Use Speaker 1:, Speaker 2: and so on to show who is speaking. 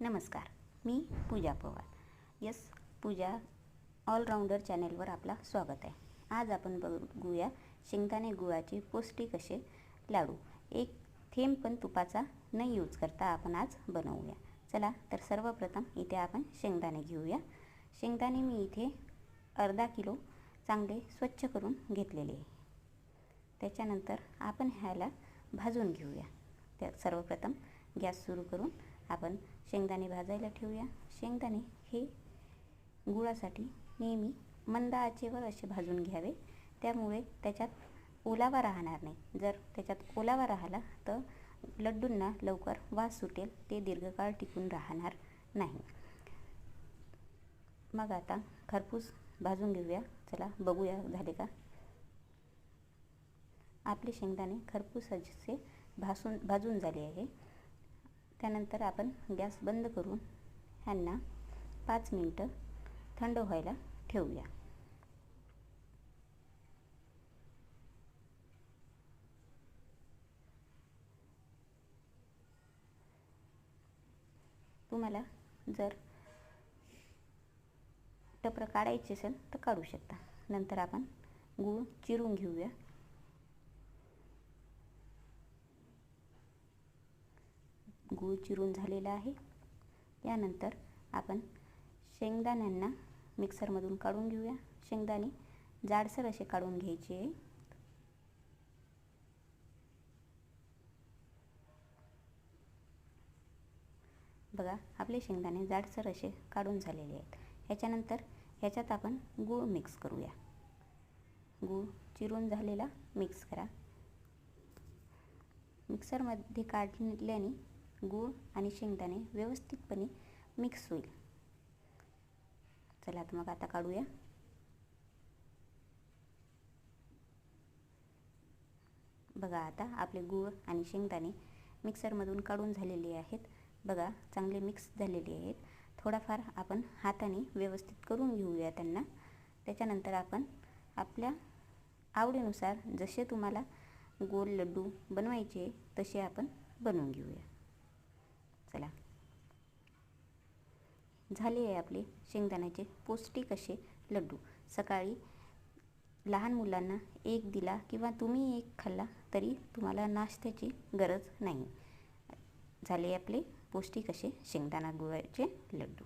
Speaker 1: नमस्कार, मी पूजा पवार. यस, पूजा ऑलराऊंडर चॅनेलवर आपला स्वागत आहे. आज आपण बघूया शेंगदाणे गुळाचे पौष्टिक असे लाडू. एक थेंब पण तुपाचा न यूज करता आपण आज बनवूया. चला तर सर्वप्रथम इथे आपण शेंगदाणे घेऊया. शेंगदाणे मी इथे अर्धा किलो चांगले स्वच्छ करून घेतलेले आहे. त्याच्यानंतर आपण ह्याला भाजून घेऊया. तर सर्वप्रथम गॅस सुरू करून आपण शेंगदाणे भाजायला ठेवूया. शेंगदाणे हे गुळासाठी नेहमी मंद आचेवर असे भाजून घ्यावे, त्यामुळे त्याच्यात ओलावा राहणार नाही. जर त्याच्यात ओलावा राहिला तर लड्डूंना लवकर वास सुटेल, ते दीर्घकाळ टिकून राहणार नाही. मग आता खरपूस भाजून घेऊया. चला बघूया झाले का. आपले शेंगदाणे खरपूस असे भाजून झाले आहे. त्यानंतर आपण गॅस बंद करून ह्यांना 5 मिनिटं थंड व्हायला ठेवूया. तुम्हाला जर टपरं काढायचे असेल तर काढू शकता. नंतर आपण गूळ चिरून घेऊया. गूळ चिरून झालेला आहे. त्यानंतर आपण शेंगदाण्यांना मिक्सरमधून काढून घेऊया. शेंगदाणे जाडसर असे काढून घ्यायचे आहे. बघा, आपले शेंगदाणे जाडसर असे काढून झालेले आहेत. ह्याच्यानंतर ह्याच्यात आपण गूळ मिक्स करूया. गूळ चिरून झालेला मिक्स करा. मिक्सरमध्ये काढल्याने गूळ आणि शेंगदाणे व्यवस्थितपणे मिक्स होईल. चला तर मग आता काढूया. बघा, आता आपले गूळ आणि शेंगदाणे मिक्सरमधून काढून झालेले आहेत. बघा, चांगले मिक्स झालेले आहेत. थोडाफार आपण हाताने व्यवस्थित करून घेऊया त्यांना. त्याच्यानंतर आपण आपल्या आवडीनुसार जसे तुम्हाला गोल लड्डू बनवायचे तसे आपण बनवून घेऊया. चला, झाले आहे आपले शेंगदाण्याचे पौष्टिक असे लड्डू. सकाळी लहान मुलांना एक दिला किंवा तुम्ही एक खाल्ला तरी तुम्हाला नाश्त्याची गरज नाही. झाले आपले पौष्टिक असे शेंगदाणा गुळाचे लड्डू.